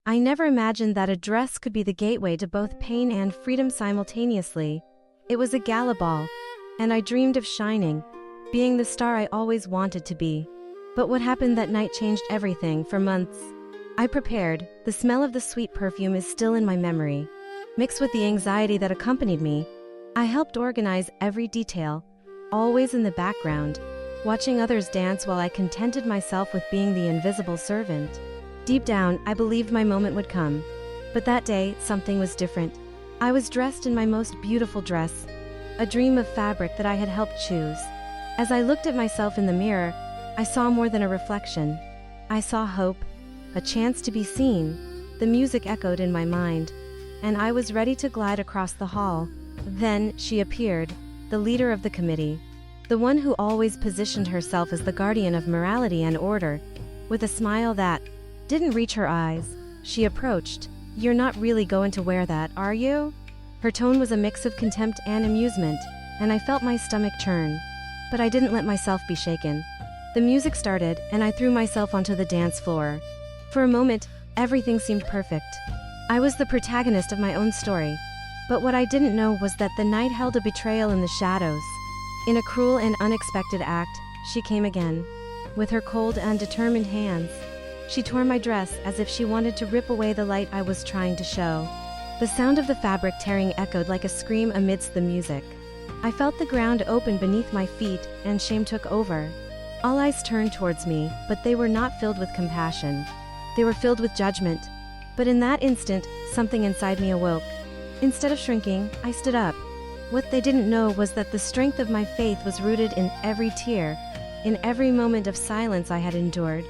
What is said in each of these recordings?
I never imagined that a dress could be the gateway to both pain and freedom simultaneously. It was a gala ball, and I dreamed of shining, being the star I always wanted to be. But what happened that night changed everything for months. I prepared, the smell of the sweet perfume is still in my memory. Mixed with the anxiety that accompanied me, I helped organize every detail, always in the background, watching others dance while I contented myself with being the invisible servant. Deep down, I believed my moment would come. But that day, something was different. I was dressed in my most beautiful dress, a dream of fabric that I had helped choose. As I looked at myself in the mirror, I saw more than a reflection. I saw hope, a chance to be seen. The music echoed in my mind, and I was ready to glide across the hall. Then she appeared, the leader of the committee, the one who always positioned herself as the guardian of morality and order. With a smile that didn't reach her eyes, she approached. "You're not really going to wear that, are you?" Her tone was a mix of contempt and amusement, and I felt my stomach churn. But I didn't let myself be shaken. The music started, and I threw myself onto the dance floor. For a moment, everything seemed perfect. I was the protagonist of my own story. But what I didn't know was that the night held a betrayal in the shadows. In a cruel and unexpected act, she came again. With her cold and determined hands, she tore my dress as if she wanted to rip away the light I was trying to show. The sound of the fabric tearing echoed like a scream amidst the music. I felt the ground open beneath my feet, and shame took over. All eyes turned towards me, but they were not filled with compassion. They were filled with judgment. But in that instant, something inside me awoke. Instead of shrinking, I stood up. What they didn't know was that the strength of my faith was rooted in every tear, in every moment of silence I had endured.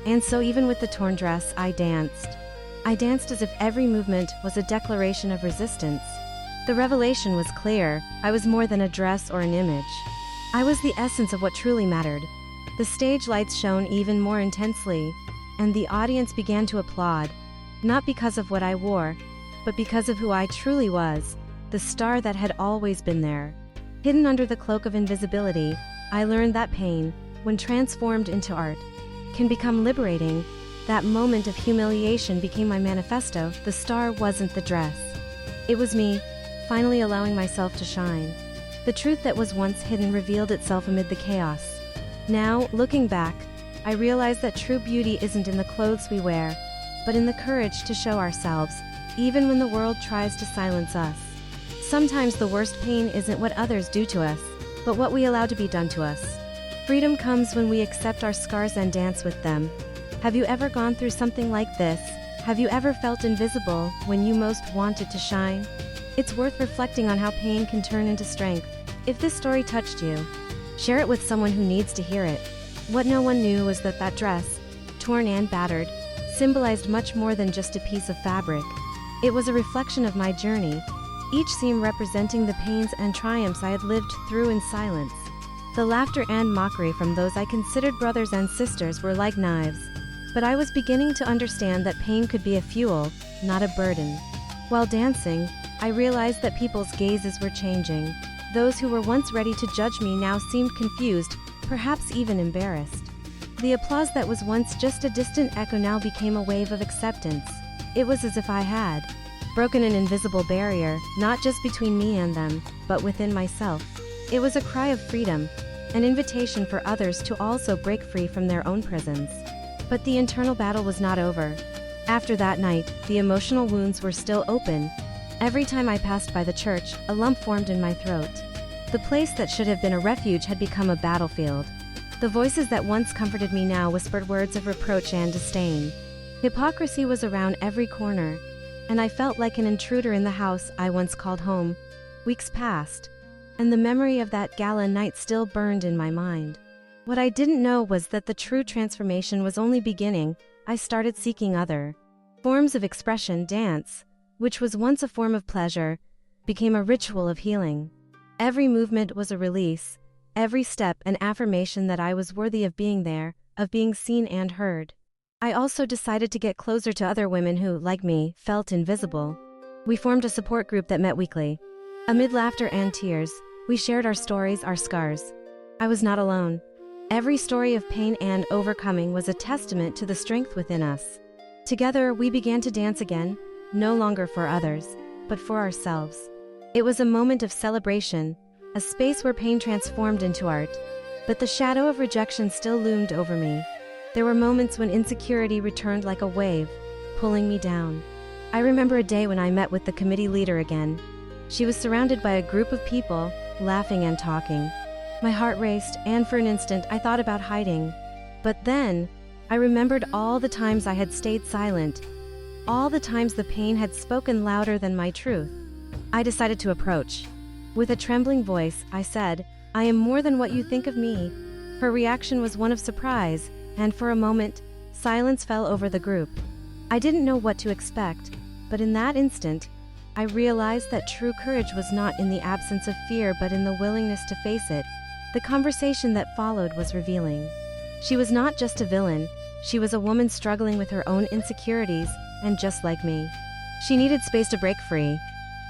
And so even with the torn dress, I danced. I danced as if every movement was a declaration of resistance. The revelation was clear. I was more than a dress or an image. I was the essence of what truly mattered. The stage lights shone even more intensely, and the audience began to applaud, not because of what I wore, but because of who I truly was, the star that had always been there. Hidden under the cloak of invisibility, I learned that pain, when transformed into art, can become liberating. That moment of humiliation became my manifesto. The star wasn't the dress. It was me, finally allowing myself to shine. The truth that was once hidden revealed itself amid the chaos. Now, looking back, I realize that true beauty isn't in the clothes we wear, but in the courage to show ourselves, even when the world tries to silence us. Sometimes the worst pain isn't what others do to us, but what we allow to be done to us. Freedom comes when we accept our scars and dance with them. Have you ever gone through something like this? Have you ever felt invisible when you most wanted to shine? It's worth reflecting on how pain can turn into strength. If this story touched you, share it with someone who needs to hear it. What no one knew was that that dress, torn and battered, symbolized much more than just a piece of fabric. It was a reflection of my journey, each seam representing the pains and triumphs I had lived through in silence. The laughter and mockery from those I considered brothers and sisters were like knives. But I was beginning to understand that pain could be a fuel, not a burden. While dancing, I realized that people's gazes were changing. Those who were once ready to judge me now seemed confused, perhaps even embarrassed. The applause that was once just a distant echo now became a wave of acceptance. It was as if I had broken an invisible barrier, not just between me and them, but within myself. It was a cry of freedom, an invitation for others to also break free from their own prisons. But the internal battle was not over. After that night, the emotional wounds were still open. Every time I passed by the church, a lump formed in my throat. The place that should have been a refuge had become a battlefield. The voices that once comforted me now whispered words of reproach and disdain. Hypocrisy was around every corner, and I felt like an intruder in the house I once called home. Weeks passed, and the memory of that gala night still burned in my mind. What I didn't know was that the true transformation was only beginning. I started seeking other forms of expression. Dance, which was once a form of pleasure, became a ritual of healing. Every movement was a release, every step an affirmation that I was worthy of being there, of being seen and heard. I also decided to get closer to other women who, like me, felt invisible. We formed a support group that met weekly. Amid laughter and tears, we shared our stories, our scars. I was not alone. Every story of pain and overcoming was a testament to the strength within us. Together, we began to dance again, no longer for others, but for ourselves. It was a moment of celebration, a space where pain transformed into art, but the shadow of rejection still loomed over me. There were moments when insecurity returned like a wave, pulling me down. I remember a day when I met with the committee leader again. She was surrounded by a group of people, laughing and talking. My heart raced, and for an instant I thought about hiding. But then, I remembered all the times I had stayed silent, all the times the pain had spoken louder than my truth. I decided to approach. With a trembling voice, I said, "I am more than what you think of me." Her reaction was one of surprise, and for a moment, silence fell over the group. I didn't know what to expect, but in that instant, I realized that true courage was not in the absence of fear but in the willingness to face it. The conversation that followed was revealing. She was not just a villain, she was a woman struggling with her own insecurities, and just like me, she needed space to break free.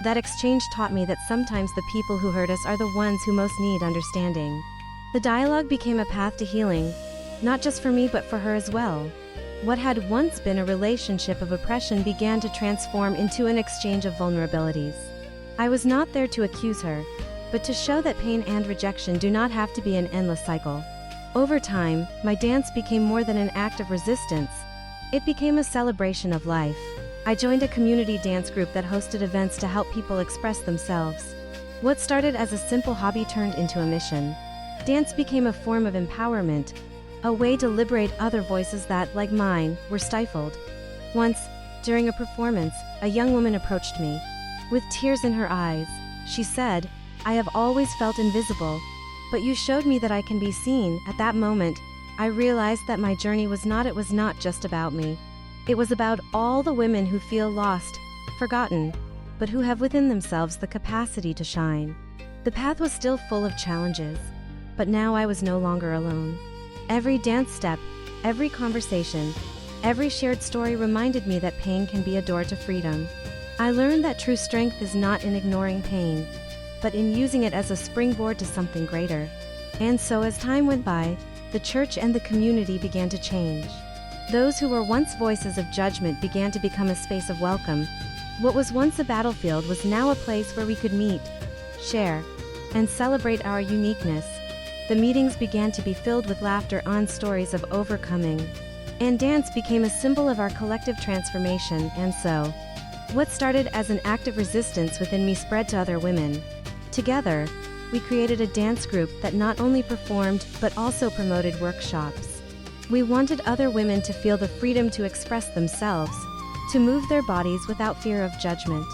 That exchange taught me that sometimes the people who hurt us are the ones who most need understanding. The dialogue became a path to healing, not just for me but for her as well. What had once been a relationship of oppression began to transform into an exchange of vulnerabilities. I was not there to accuse her, but to show that pain and rejection do not have to be an endless cycle. Over time, my dance became more than an act of resistance. It became a celebration of life. I joined a community dance group that hosted events to help people express themselves. What started as a simple hobby turned into a mission. Dance became a form of empowerment, a way to liberate other voices that, like mine, were stifled. Once, during a performance, a young woman approached me. With tears in her eyes, she said, "I have always felt invisible, but you showed me that I can be seen." At that moment, I realized that my journey was not just about me. It was about all the women who feel lost, forgotten, but who have within themselves the capacity to shine. The path was still full of challenges, but now I was no longer alone. Every dance step, every conversation, every shared story reminded me that pain can be a door to freedom. I learned that true strength is not in ignoring pain, but in using it as a springboard to something greater. And so as time went by, the church and the community began to change. Those who were once voices of judgment began to become a space of welcome. What was once a battlefield was now a place where we could meet, share, and celebrate our uniqueness. The meetings began to be filled with laughter and stories of overcoming. And dance became a symbol of our collective transformation, and so, what started as an act of resistance within me spread to other women. Together, we created a dance group that not only performed but also promoted workshops. We wanted other women to feel the freedom to express themselves, to move their bodies without fear of judgment.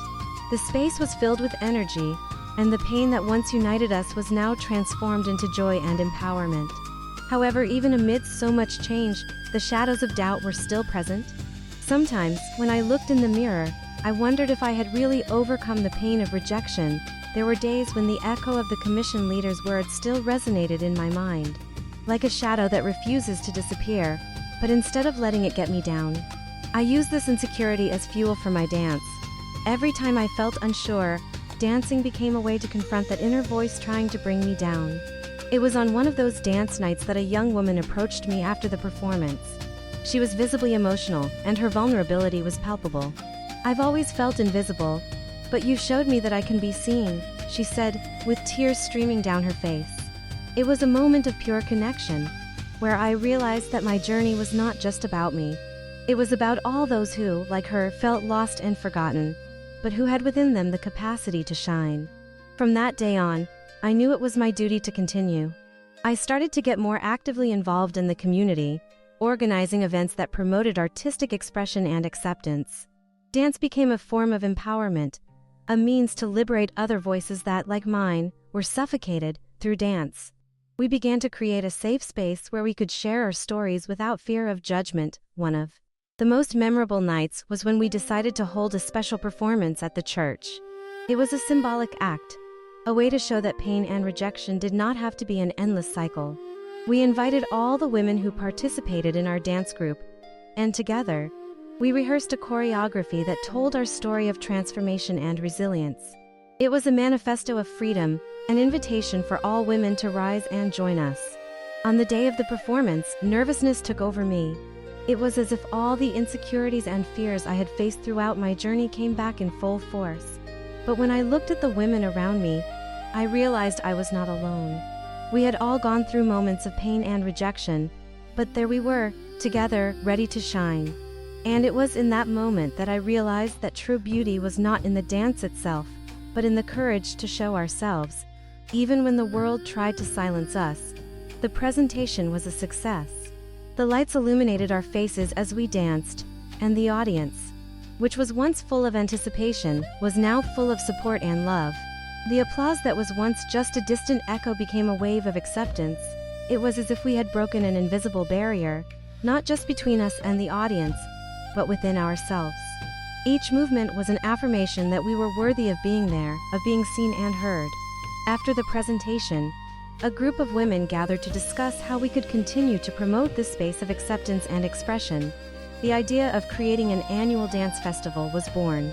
The space was filled with energy, and the pain that once united us was now transformed into joy and empowerment. However, even amidst so much change, the shadows of doubt were still present. Sometimes, when I looked in the mirror, I wondered if I had really overcome the pain of rejection. There were days when the echo of the commission leader's words still resonated in my mind, like a shadow that refuses to disappear, but instead of letting it get me down, I used this insecurity as fuel for my dance. Every time I felt unsure, dancing became a way to confront that inner voice trying to bring me down. It was on one of those dance nights that a young woman approached me after the performance. She was visibly emotional, and her vulnerability was palpable. "I've always felt invisible, but you showed me that I can be seen," she said, with tears streaming down her face. It was a moment of pure connection, where I realized that my journey was not just about me. It was about all those who, like her, felt lost and forgotten, but who had within them the capacity to shine. From that day on, I knew it was my duty to continue. I started to get more actively involved in the community, organizing events that promoted artistic expression and acceptance. Dance became a form of empowerment, a means to liberate other voices that, like mine, were suffocated through dance. We began to create a safe space where we could share our stories without fear of judgment. One of the most memorable nights was when we decided to hold a special performance at the church. It was a symbolic act, a way to show that pain and rejection did not have to be an endless cycle. We invited all the women who participated in our dance group, and together, we rehearsed a choreography that told our story of transformation and resilience. It was a manifesto of freedom, an invitation for all women to rise and join us. On the day of the performance, nervousness took over me. It was as if all the insecurities and fears I had faced throughout my journey came back in full force. But when I looked at the women around me, I realized I was not alone. We had all gone through moments of pain and rejection, but there we were, together, ready to shine. And it was in that moment that I realized that true beauty was not in the dance itself, but in the courage to show ourselves. Even when the world tried to silence us, the presentation was a success. The lights illuminated our faces as we danced, and the audience, which was once full of anticipation, was now full of support and love. The applause that was once just a distant echo became a wave of acceptance. It was as if we had broken an invisible barrier, not just between us and the audience, but within ourselves. Each movement was an affirmation that we were worthy of being there, of being seen and heard. After the presentation, a group of women gathered to discuss how we could continue to promote this space of acceptance and expression. The idea of creating an annual dance festival was born,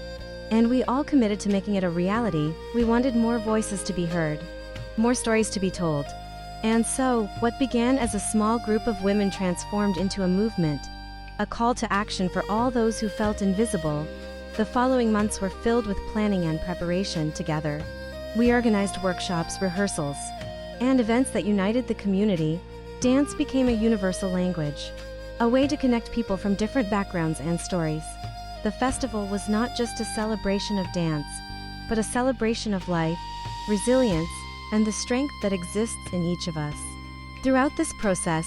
and we all committed to making it a reality. We wanted more voices to be heard, more stories to be told. And so, what began as a small group of women transformed into a movement, a call to action for all those who felt invisible. The following months were filled with planning and preparation together. We organized workshops, rehearsals, and events that united the community. Dance became a universal language, a way to connect people from different backgrounds and stories. The festival was not just a celebration of dance, but a celebration of life, resilience, and the strength that exists in each of us. Throughout this process,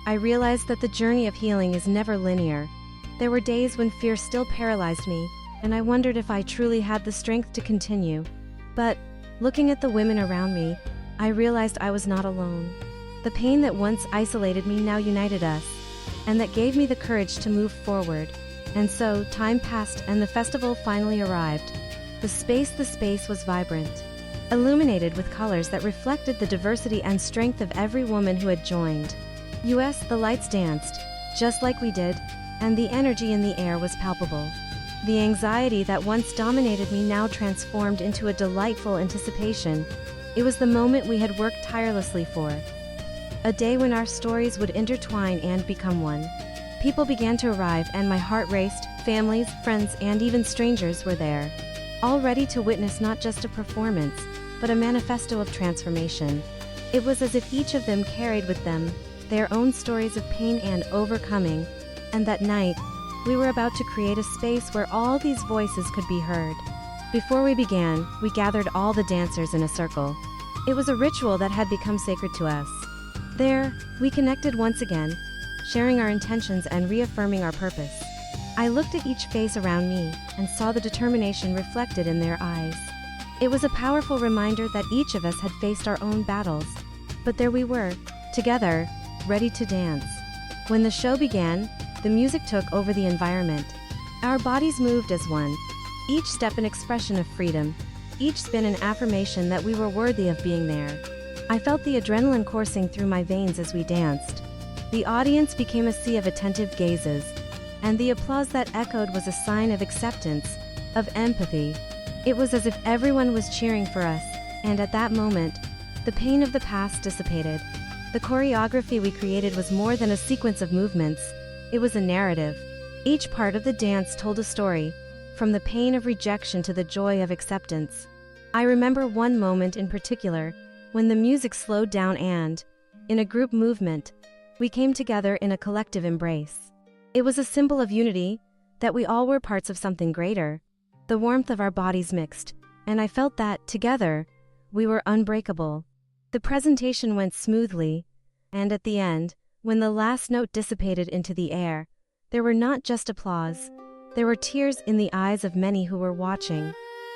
I realized that the journey of healing is never linear. There were days when fear still paralyzed me, and I wondered if I truly had the strength to continue. But, looking at the women around me, I realized I was not alone. The pain that once isolated me now united us, and that gave me the courage to move forward. And so, time passed and the festival finally arrived. The space was vibrant, illuminated with colors that reflected the diversity and strength of every woman who had joined. The lights danced, just like we did, and the energy in the air was palpable. The anxiety that once dominated me now transformed into a delightful anticipation. It was the moment we had worked tirelessly for. A day when our stories would intertwine and become one. People began to arrive and my heart raced. Families, friends, and even strangers were there, all ready to witness not just a performance, but a manifesto of transformation. It was as if each of them carried with them their own stories of pain and overcoming, and that night, we were about to create a space where all these voices could be heard. Before we began, we gathered all the dancers in a circle. It was a ritual that had become sacred to us. There, we connected once again, sharing our intentions and reaffirming our purpose. I looked at each face around me and saw the determination reflected in their eyes. It was a powerful reminder that each of us had faced our own battles, but there we were, together, ready to dance. When the show began, the music took over the environment. Our bodies moved as one, each step an expression of freedom, each spin an affirmation that we were worthy of being there. I felt the adrenaline coursing through my veins as we danced. The audience became a sea of attentive gazes, and the applause that echoed was a sign of acceptance, of empathy. It was as if everyone was cheering for us, and at that moment, the pain of the past dissipated. The choreography we created was more than a sequence of movements. It was a narrative. Each part of the dance told a story, from the pain of rejection to the joy of acceptance. I remember one moment in particular, when the music slowed down and, in a group movement, we came together in a collective embrace. It was a symbol of unity, that we all were parts of something greater. The warmth of our bodies mixed, and I felt that, together, we were unbreakable. The presentation went smoothly, and at the end, when the last note dissipated into the air, there were not just applause, there were tears in the eyes of many who were watching.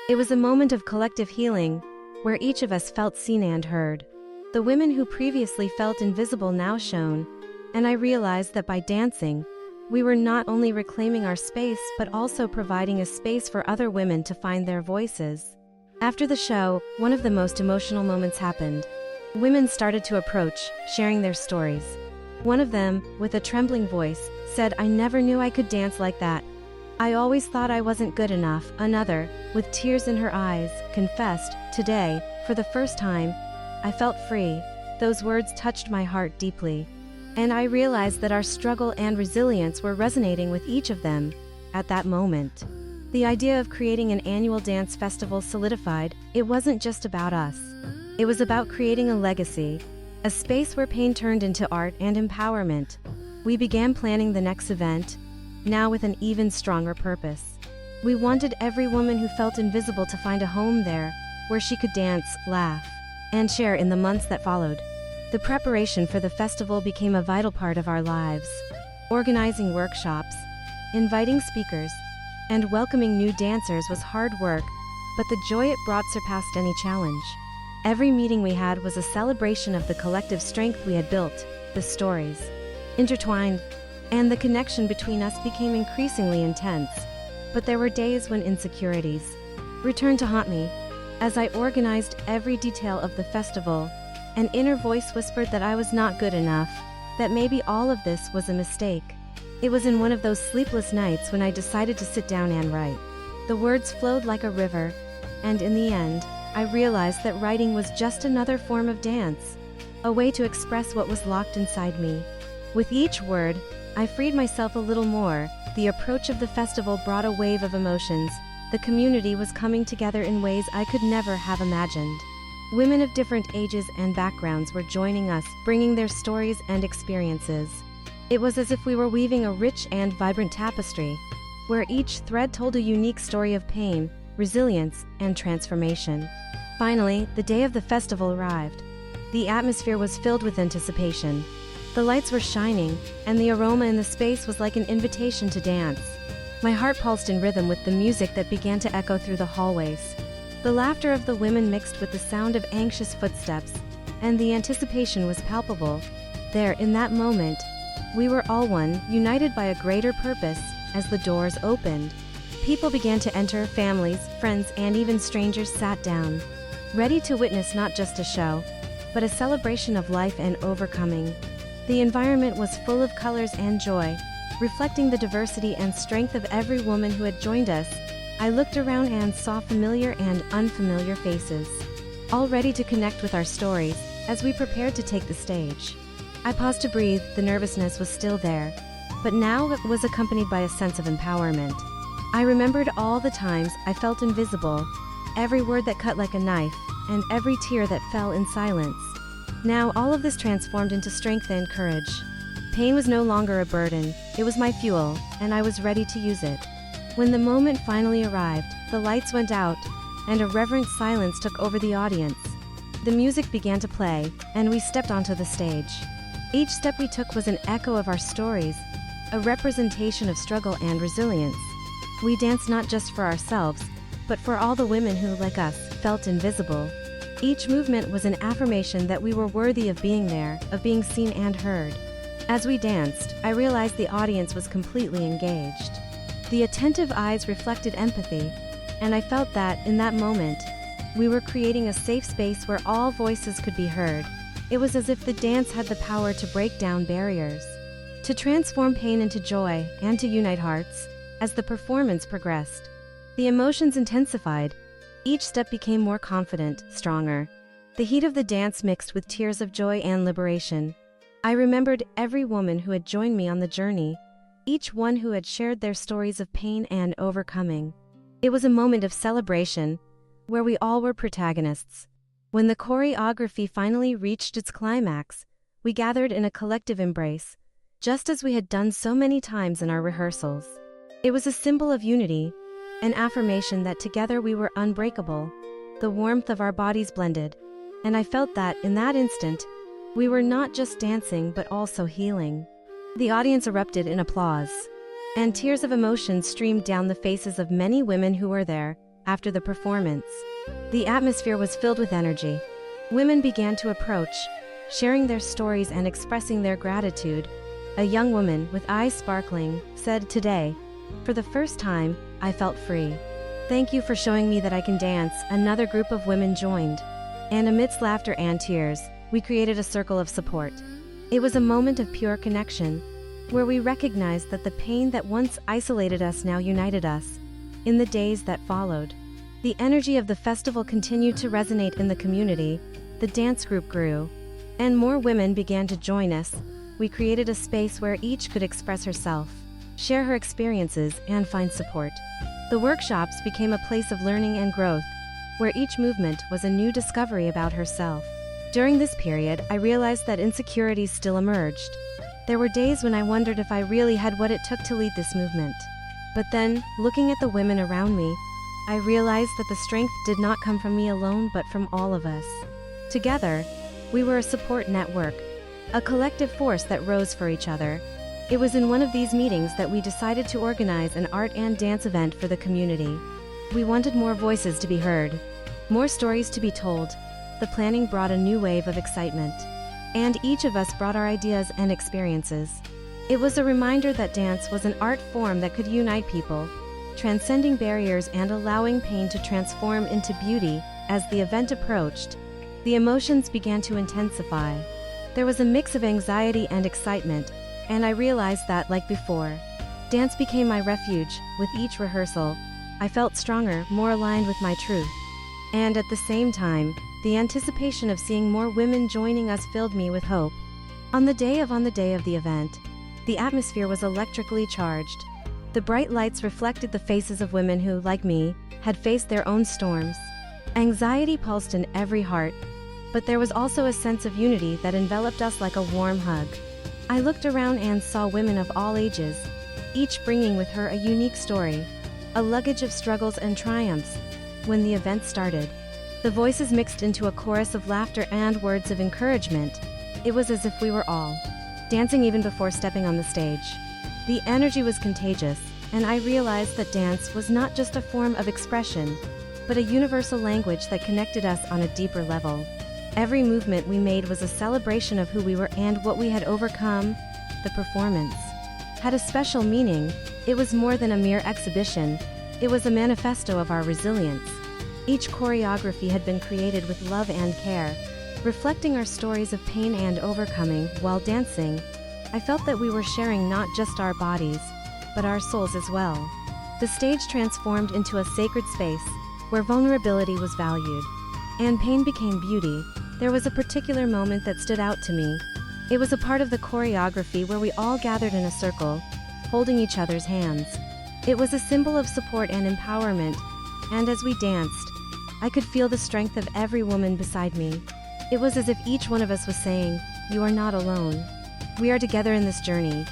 It was a moment of collective healing, where each of us felt seen and heard. The women who previously felt invisible now shone, and I realized that by dancing, we were not only reclaiming our space but also providing a space for other women to find their voices. After the show, one of the most emotional moments happened. Women started to approach, sharing their stories. One of them, with a trembling voice, said, "I never knew I could dance like that. I always thought I wasn't good enough." Another, with tears in her eyes, confessed, "Today, for the first time, I felt free." Those words touched my heart deeply. And I realized that our struggle and resilience were resonating with each of them at that moment. The idea of creating an annual dance festival solidified. It wasn't just about us. It was about creating a legacy, a space where pain turned into art and empowerment. We began planning the next event, now with an even stronger purpose. We wanted every woman who felt invisible to find a home there, where she could dance, laugh, and share in the months that followed. The preparation for the festival became a vital part of our lives. Organizing workshops, inviting speakers, and welcoming new dancers was hard work, but the joy it brought surpassed any challenge. Every meeting we had was a celebration of the collective strength we had built, the stories intertwined, and the connection between us became increasingly intense. But there were days when insecurities returned to haunt me. As I organized every detail of the festival, an inner voice whispered that I was not good enough, that maybe all of this was a mistake. It was in one of those sleepless nights when I decided to sit down and write. The words flowed like a river, and in the end, I realized that writing was just another form of dance, a way to express what was locked inside me. With each word, I freed myself a little more. The approach of the festival brought a wave of emotions. The community was coming together in ways I could never have imagined. Women of different ages and backgrounds were joining us, bringing their stories and experiences. It was as if we were weaving a rich and vibrant tapestry, where each thread told a unique story of pain, resilience, and transformation. Finally, the day of the festival arrived. The atmosphere was filled with anticipation. The lights were shining, and the aroma in the space was like an invitation to dance. My heart pulsed in rhythm with the music that began to echo through the hallways. The laughter of the women mixed with the sound of anxious footsteps, and the anticipation was palpable. There, in that moment, we were all one, united by a greater purpose. As the doors opened, people began to enter. Families, friends, and even strangers sat down, ready to witness not just a show, but a celebration of life and overcoming. The environment was full of colors and joy, reflecting the diversity and strength of every woman who had joined us. I looked around and saw familiar and unfamiliar faces, all ready to connect with our stories. As we prepared to take the stage, I paused to breathe. The nervousness was still there, but now it was accompanied by a sense of empowerment. I remembered all the times I felt invisible, every word that cut like a knife, and every tear that fell in silence. Now all of this transformed into strength and courage. Pain was no longer a burden, it was my fuel, and I was ready to use it. When the moment finally arrived, the lights went out, and a reverent silence took over the audience. The music began to play, and we stepped onto the stage. Each step we took was an echo of our stories, a representation of struggle and resilience. We danced not just for ourselves, but for all the women who, like us, felt invisible. Each movement was an affirmation that we were worthy of being there, of being seen and heard. As we danced, I realized the audience was completely engaged. The attentive eyes reflected empathy, and I felt that, in that moment, we were creating a safe space where all voices could be heard. It was as if the dance had the power to break down barriers, to transform pain into joy, and to unite hearts. As the performance progressed, the emotions intensified. Each step became more confident, stronger. The heat of the dance mixed with tears of joy and liberation. I remembered every woman who had joined me on the journey, each one who had shared their stories of pain and overcoming. It was a moment of celebration, where we all were protagonists. When the choreography finally reached its climax, we gathered in a collective embrace, just as we had done so many times in our rehearsals. It was a symbol of unity, an affirmation that together we were unbreakable. The warmth of our bodies blended, and I felt that, in that instant, we were not just dancing but also healing. The audience erupted in applause, and tears of emotion streamed down the faces of many women who were there. After the performance, the atmosphere was filled with energy. Women began to approach, sharing their stories and expressing their gratitude. A young woman, with eyes sparkling, said, "Today, for the first time, I felt free. Thank you for showing me that I can dance." Another group of women joined, and amidst laughter and tears, we created a circle of support. It was a moment of pure connection, where we recognized that the pain that once isolated us now united us. In the days that followed, the energy of the festival continued to resonate in the community. The dance group grew, and more women began to join us, we created a space where each could express herself, share her experiences, and find support. The workshops became a place of learning and growth, where each movement was a new discovery about herself. During this period, I realized that insecurities still emerged. There were days when I wondered if I really had what it took to lead this movement. But then, looking at the women around me, I realized that the strength did not come from me alone but from all of us. Together, we were a support network, a collective force that rose for each other. It was in one of these meetings that we decided to organize an art and dance event for the community. We wanted more voices to be heard, more stories to be told. The planning brought a new wave of excitement, and each of us brought our ideas and experiences. It was a reminder that dance was an art form that could unite people, transcending barriers and allowing pain to transform into beauty. As the event approached, the emotions began to intensify. There was a mix of anxiety and excitement, and I realized that, like before, dance became my refuge. With each rehearsal, I felt stronger, more aligned with my truth. And at the same time, the anticipation of seeing more women joining us filled me with hope. On the day of the event, the atmosphere was electrically charged. The bright lights reflected the faces of women who, like me, had faced their own storms. Anxiety pulsed in every heart, but there was also a sense of unity that enveloped us like a warm hug. I looked around and saw women of all ages, each bringing with her a unique story, a luggage of struggles and triumphs. When the event started, the voices mixed into a chorus of laughter and words of encouragement. It was as if we were all dancing even before stepping on the stage. The energy was contagious, and I realized that dance was not just a form of expression, but a universal language that connected us on a deeper level. Every movement we made was a celebration of who we were and what we had overcome. The performance had a special meaning. It was more than a mere exhibition. It was a manifesto of our resilience. Each choreography had been created with love and care, reflecting our stories of pain and overcoming. While dancing, I felt that we were sharing not just our bodies, but our souls as well. The stage transformed into a sacred space, where vulnerability was valued, and pain became beauty. There was a particular moment that stood out to me. It was a part of the choreography where we all gathered in a circle, holding each other's hands. It was a symbol of support and empowerment, and as we danced, I could feel the strength of every woman beside me. It was as if each one of us was saying, "You are not alone. We are together in this journey."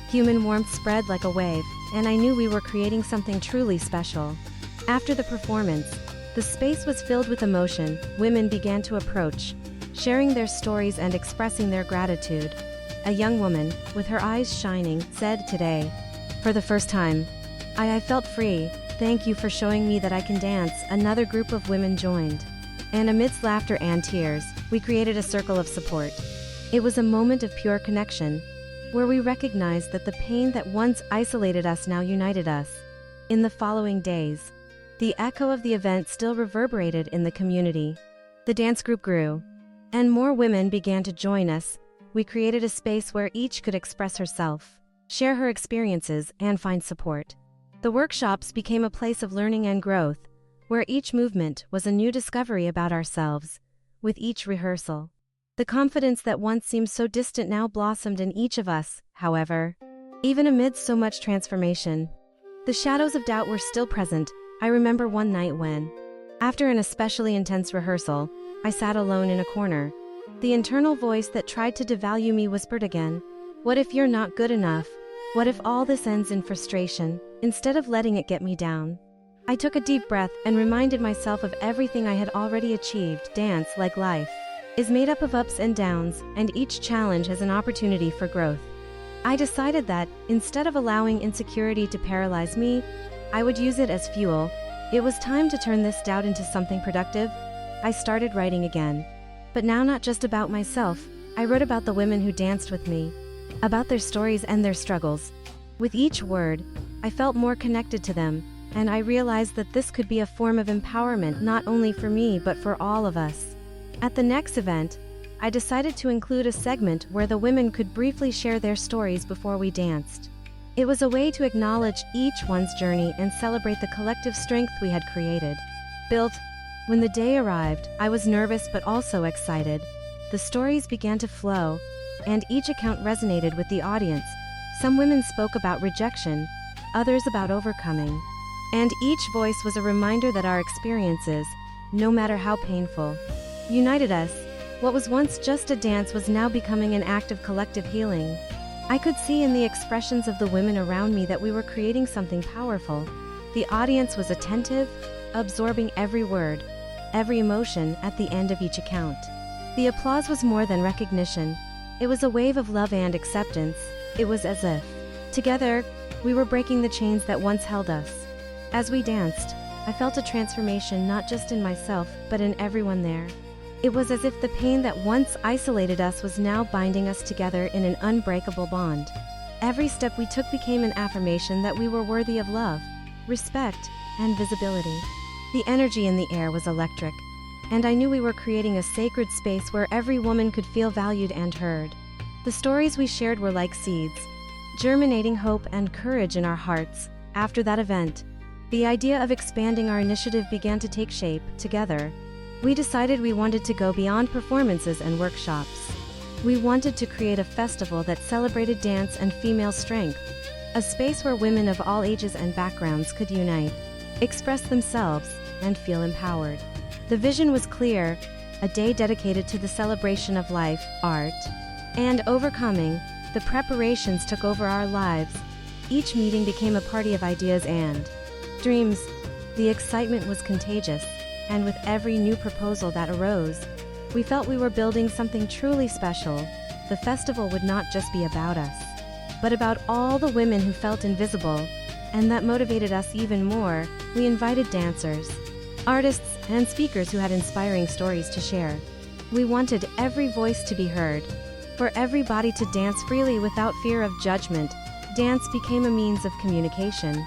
Human warmth spread like a wave, and I knew we were creating something truly special. After the performance, the space was filled with emotion. Women began to approach, sharing their stories and expressing their gratitude. A young woman, with her eyes shining, said, "Today, for the first time, I felt free. Thank you for showing me that I can dance." Another group of women joined, and amidst laughter and tears, we created a circle of support. It was a moment of pure connection, where we recognized that the pain that once isolated us now united us. In the following days, the echo of the event still reverberated in the community. The dance group grew, and more women began to join us. We created a space where each could express herself, share her experiences, and find support. The workshops became a place of learning and growth, where each movement was a new discovery about ourselves. With each rehearsal, the confidence that once seemed so distant now blossomed in each of us. However, even amid so much transformation, the shadows of doubt were still present. I remember one night when, after an especially intense rehearsal, I sat alone in a corner. The internal voice that tried to devalue me whispered again, "What if you're not good enough? What if all this ends in frustration?" Instead of letting it get me down, I took a deep breath and reminded myself of everything I had already achieved. Dance, like life, is made up of ups and downs, and each challenge has an opportunity for growth. I decided that, instead of allowing insecurity to paralyze me, I would use it as fuel. It was time to turn this doubt into something productive. I started writing again. But now not just about myself. I wrote about the women who danced with me, about their stories and their struggles. With each word, I felt more connected to them, and I realized that this could be a form of empowerment not only for me but for all of us. At the next event, I decided to include a segment where the women could briefly share their stories before we danced. It was a way to acknowledge each one's journey and celebrate the collective strength we had created. When the day arrived, I was nervous but also excited. The stories began to flow, and each account resonated with the audience. Some women spoke about rejection, others about overcoming. And each voice was a reminder that our experiences, no matter how painful, united us. What was once just a dance was now becoming an act of collective healing. I could see in the expressions of the women around me that we were creating something powerful. The audience was attentive, absorbing every word, every emotion at the end of each account. The applause was more than recognition. It was a wave of love and acceptance. It was as if, together, we were breaking the chains that once held us. As we danced, I felt a transformation not just in myself, but in everyone there. It was as if the pain that once isolated us was now binding us together in an unbreakable bond. Every step we took became an affirmation that we were worthy of love, respect, and visibility. The energy in the air was electric, and I knew we were creating a sacred space where every woman could feel valued and heard. The stories we shared were like seeds, germinating hope and courage in our hearts. After that event, the idea of expanding our initiative began to take shape. Together, we decided we wanted to go beyond performances and workshops. We wanted to create a festival that celebrated dance and female strength, a space where women of all ages and backgrounds could unite, express themselves, and feel empowered. The vision was clear: a day dedicated to the celebration of life, art, and overcoming. The preparations took over our lives. Each meeting became a party of ideas and dreams. The excitement was contagious, and with every new proposal that arose, we felt we were building something truly special. The festival would not just be about us, but about all the women who felt invisible, and that motivated us even more. We invited dancers, artists, and speakers who had inspiring stories to share. We wanted every voice to be heard, for everybody to dance freely without fear of judgment. Dance became a means of communication,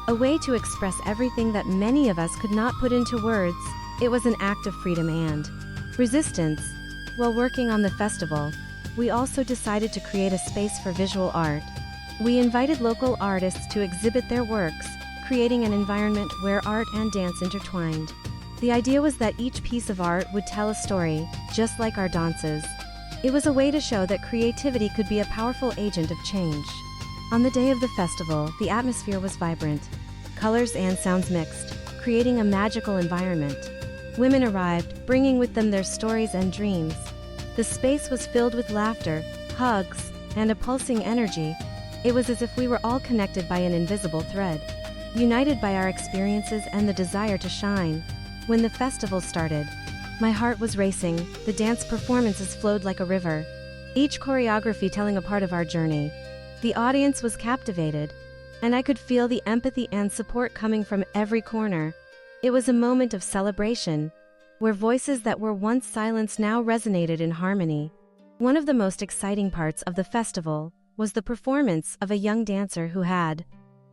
a way to express everything that many of us could not put into words. It was an act of freedom and resistance. While working on the festival, we also decided to create a space for visual art. We invited local artists to exhibit their works, creating an environment where art and dance intertwined. The idea was that each piece of art would tell a story, just like our dances. It was a way to show that creativity could be a powerful agent of change. On the day of the festival, the atmosphere was vibrant. Colors and sounds mixed, creating a magical environment. Women arrived, bringing with them their stories and dreams. The space was filled with laughter, hugs, and a pulsing energy. It was as if we were all connected by an invisible thread, united by our experiences and the desire to shine. When the festival started, my heart was racing. The dance performances flowed like a river, each choreography telling a part of our journey. The audience was captivated, and I could feel the empathy and support coming from every corner. It was a moment of celebration, where voices that were once silenced now resonated in harmony. One of the most exciting parts of the festival was the performance of a young dancer who had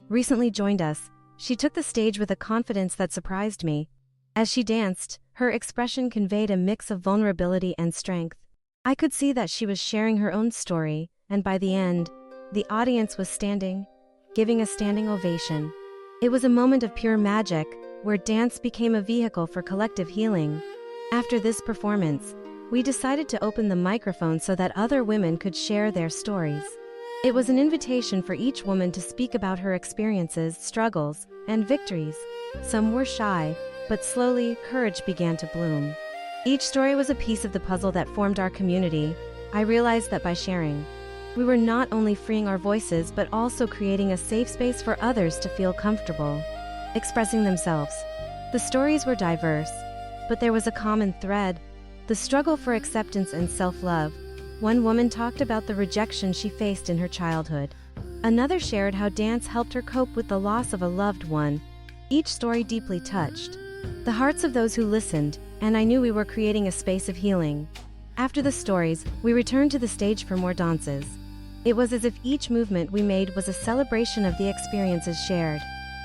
recently joined us. She took the stage with a confidence that surprised me. As she danced, her expression conveyed a mix of vulnerability and strength. I could see that she was sharing her own story, and by the end, the audience was standing, giving a standing ovation. It was a moment of pure magic, where dance became a vehicle for collective healing. After this performance, we decided to open the microphone so that other women could share their stories. It was an invitation for each woman to speak about her experiences, struggles, and victories. Some were shy, but slowly, courage began to bloom. Each story was a piece of the puzzle that formed our community. I realized that by sharing, we were not only freeing our voices but also creating a safe space for others to feel comfortable expressing themselves. The stories were diverse, but there was a common thread: the struggle for acceptance and self-love. One woman talked about the rejection she faced in her childhood. Another shared how dance helped her cope with the loss of a loved one. Each story deeply touched the hearts of those who listened, and I knew we were creating a space of healing. After the stories, we returned to the stage for more dances. It was as if each movement we made was a celebration of the experiences shared.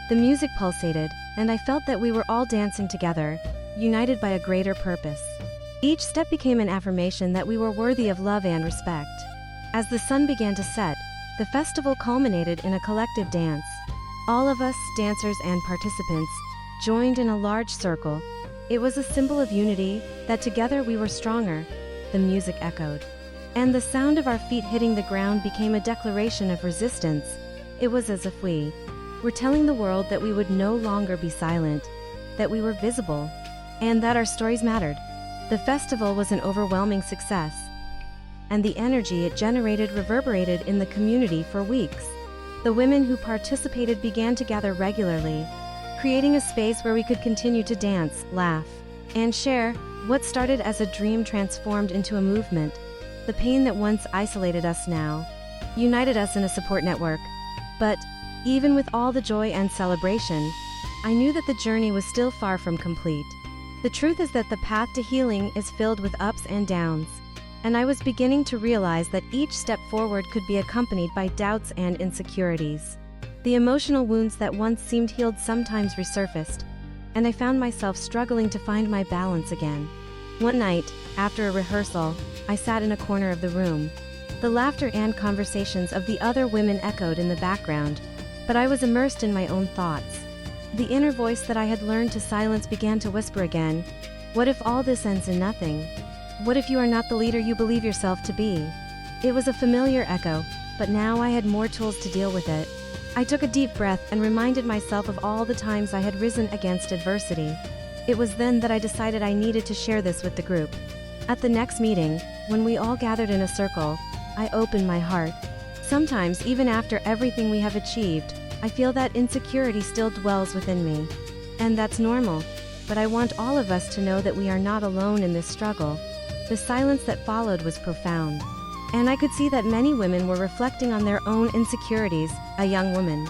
The music pulsated, and I felt that we were all dancing together, united by a greater purpose. Each step became an affirmation that we were worthy of love and respect. As the sun began to set, the festival culminated in a collective dance. All of us, dancers and participants, joined in a large circle. It was a symbol of unity, that together we were stronger. The music echoed, and the sound of our feet hitting the ground became a declaration of resistance. It was as if we were telling the world that we would no longer be silent, that we were visible, and that our stories mattered. The festival was an overwhelming success, and the energy it generated reverberated in the community for weeks. The women who participated began to gather regularly, creating a space where we could continue to dance, laugh, and share. What started as a dream transformed into a movement. The pain that once isolated us now united us in a support network. But even with all the joy and celebration, I knew that the journey was still far from complete. The truth is that the path to healing is filled with ups and downs, and I was beginning to realize that each step forward could be accompanied by doubts and insecurities. The emotional wounds that once seemed healed sometimes resurfaced, and I found myself struggling to find my balance again. One night, after a rehearsal, I sat in a corner of the room. The laughter and conversations of the other women echoed in the background, but I was immersed in my own thoughts. The inner voice that I had learned to silence began to whisper again. What if all this ends in nothing? What if you are not the leader you believe yourself to be? It was a familiar echo, but now I had more tools to deal with it. I took a deep breath and reminded myself of all the times I had risen against adversity. It was then that I decided I needed to share this with the group. At the next meeting, when we all gathered in a circle, I opened my heart. Sometimes, even after everything we have achieved, I feel that insecurity still dwells within me. And that's normal, but I want all of us to know that we are not alone in this struggle. The silence that followed was profound, and I could see that many women were reflecting on their own insecurities. A young woman,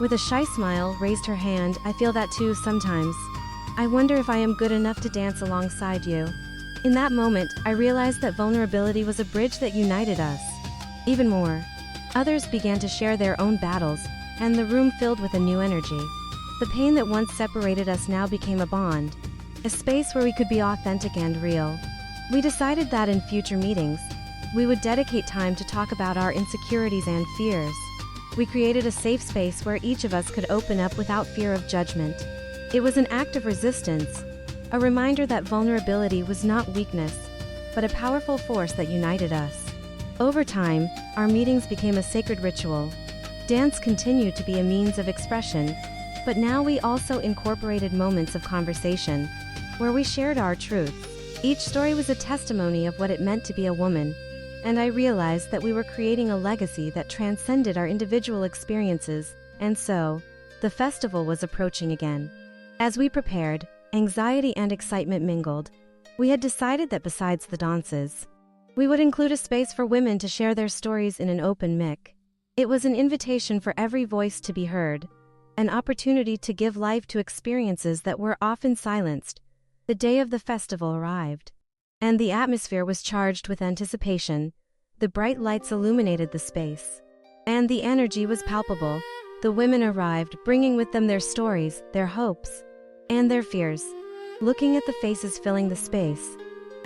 with a shy smile, raised her hand. I feel that too sometimes. I wonder if I am good enough to dance alongside you. In that moment, I realized that vulnerability was a bridge that united us. Even more, others began to share their own battles, and the room filled with a new energy. The pain that once separated us now became a bond, a space where we could be authentic and real. We decided that in future meetings, we would dedicate time to talk about our insecurities and fears. We created a safe space where each of us could open up without fear of judgment. It was an act of resistance, a reminder that vulnerability was not weakness, but a powerful force that united us. Over time, our meetings became a sacred ritual. Dance continued to be a means of expression, but now we also incorporated moments of conversation, where we shared our truths. Each story was a testimony of what it meant to be a woman, and I realized that we were creating a legacy that transcended our individual experiences. And so, the festival was approaching again. As we prepared, anxiety and excitement mingled. We had decided that besides the dances, we would include a space for women to share their stories in an open mic. It was an invitation for every voice to be heard, an opportunity to give life to experiences that were often silenced. The day of the festival arrived, and the atmosphere was charged with anticipation. The bright lights illuminated the space, and the energy was palpable. The women arrived, bringing with them their stories, their hopes, and their fears. Looking at the faces filling the space,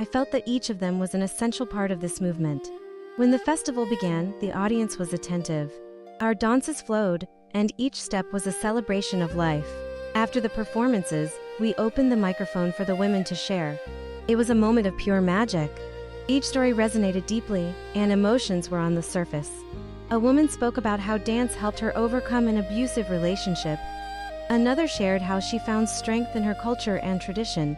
I felt that each of them was an essential part of this movement. When the festival began, the audience was attentive. Our dances flowed, and each step was a celebration of life. After the performances, we opened the microphone for the women to share. It was a moment of pure magic. Each story resonated deeply, and emotions were on the surface. A woman spoke about how dance helped her overcome an abusive relationship. Another shared how she found strength in her culture and tradition.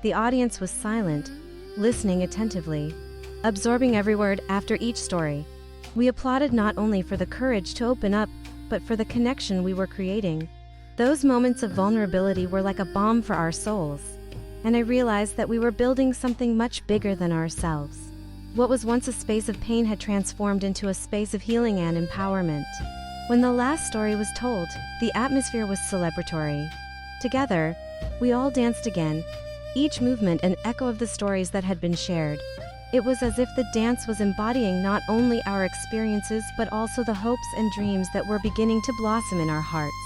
The audience was silent, listening attentively, absorbing every word. After each story, we applauded not only for the courage to open up, but for the connection we were creating. Those moments of vulnerability were like a balm for our souls, and I realized that we were building something much bigger than ourselves. What was once a space of pain had transformed into a space of healing and empowerment. When the last story was told, the atmosphere was celebratory. Together, we all danced again, each movement an echo of the stories that had been shared. It was as if the dance was embodying not only our experiences but also the hopes and dreams that were beginning to blossom in our hearts.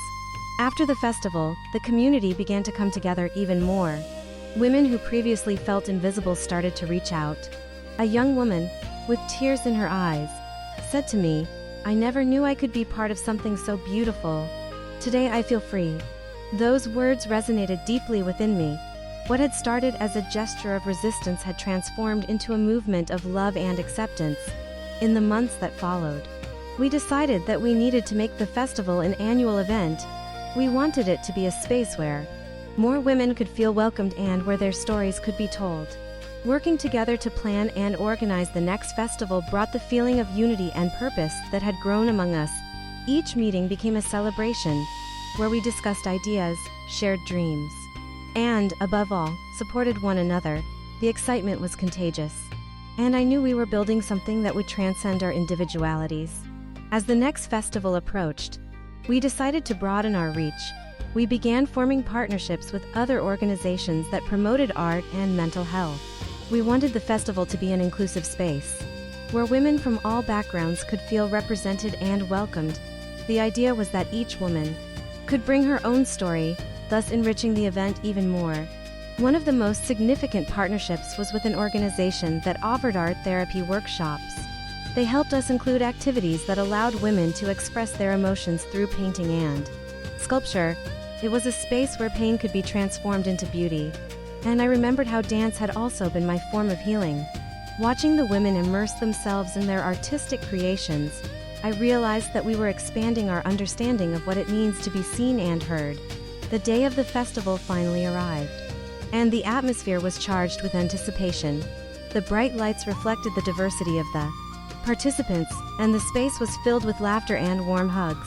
After the festival, the community began to come together even more. Women who previously felt invisible started to reach out. A young woman, with tears in her eyes, said to me, "I never knew I could be part of something so beautiful. Today I feel free." Those words resonated deeply within me. What had started as a gesture of resistance had transformed into a movement of love and acceptance. In the months that followed, we decided that we needed to make the festival an annual event. We wanted it to be a space where more women could feel welcomed and where their stories could be told. Working together to plan and organize the next festival brought the feeling of unity and purpose that had grown among us. Each meeting became a celebration, where we discussed ideas, shared dreams, and, above all, supported one another. The excitement was contagious, and I knew we were building something that would transcend our individualities. As the next festival approached, we decided to broaden our reach. We began forming partnerships with other organizations that promoted art and mental health. We wanted the festival to be an inclusive space, where women from all backgrounds could feel represented and welcomed. The idea was that each woman could bring her own story, thus enriching the event even more. One of the most significant partnerships was with an organization that offered art therapy workshops. They helped us include activities that allowed women to express their emotions through painting and sculpture. It was a space where pain could be transformed into beauty. And I remembered how dance had also been my form of healing. Watching the women immerse themselves in their artistic creations, I realized that we were expanding our understanding of what it means to be seen and heard. The day of the festival finally arrived, and the atmosphere was charged with anticipation. The bright lights reflected the diversity of the participants, and the space was filled with laughter and warm hugs.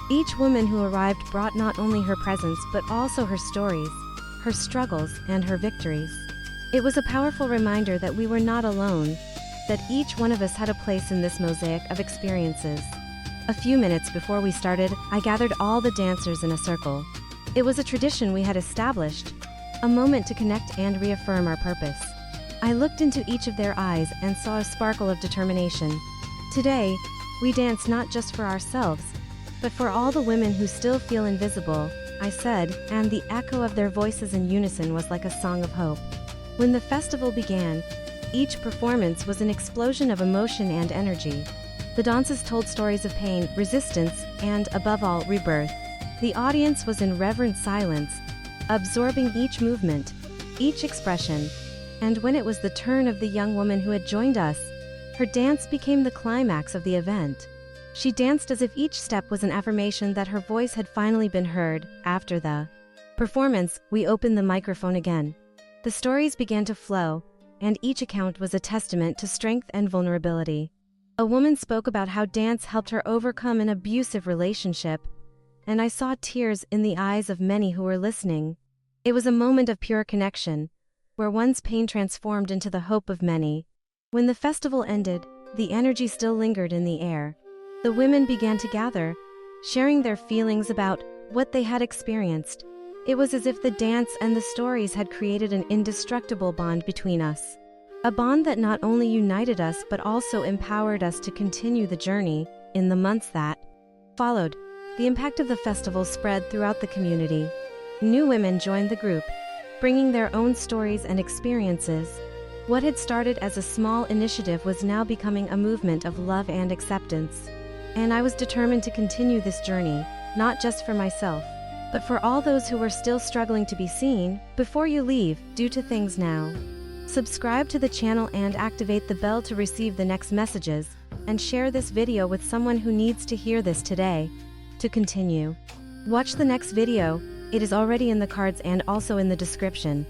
Each woman who arrived brought not only her presence but also her stories, her struggles, and her victories. It was a powerful reminder that we were not alone, that each one of us had a place in this mosaic of experiences. A few minutes before we started, I gathered all the dancers in a circle. It was a tradition we had established, a moment to connect and reaffirm our purpose. I looked into each of their eyes and saw a sparkle of determination. Today, we dance not just for ourselves, but for all the women who still feel invisible, I said, and the echo of their voices in unison was like a song of hope. When the festival began, each performance was an explosion of emotion and energy. The dances told stories of pain, resistance, and, above all, rebirth. The audience was in reverent silence, absorbing each movement, each expression. And when it was the turn of the young woman who had joined us, her dance became the climax of the event. She danced as if each step was an affirmation that her voice had finally been heard. After the performance, we opened the microphone again. The stories began to flow, and each account was a testament to strength and vulnerability. A woman spoke about how dance helped her overcome an abusive relationship, and I saw tears in the eyes of many who were listening. It was a moment of pure connection, where one's pain transformed into the hope of many. When the festival ended, the energy still lingered in the air. The women began to gather, sharing their feelings about what they had experienced. It was as if the dance and the stories had created an indestructible bond between us. A bond that not only united us but also empowered us to continue the journey. In the months that followed, the impact of the festival spread throughout the community. New women joined the group, bringing their own stories and experiences. What had started as a small initiative was now becoming a movement of love and acceptance. And I was determined to continue this journey, not just for myself, but for all those who were still struggling to be seen. Before you leave, do two things now. Subscribe to the channel and activate the bell to receive the next messages, and share this video with someone who needs to hear this today. To continue, watch the next video. It is already in the cards and also in the description.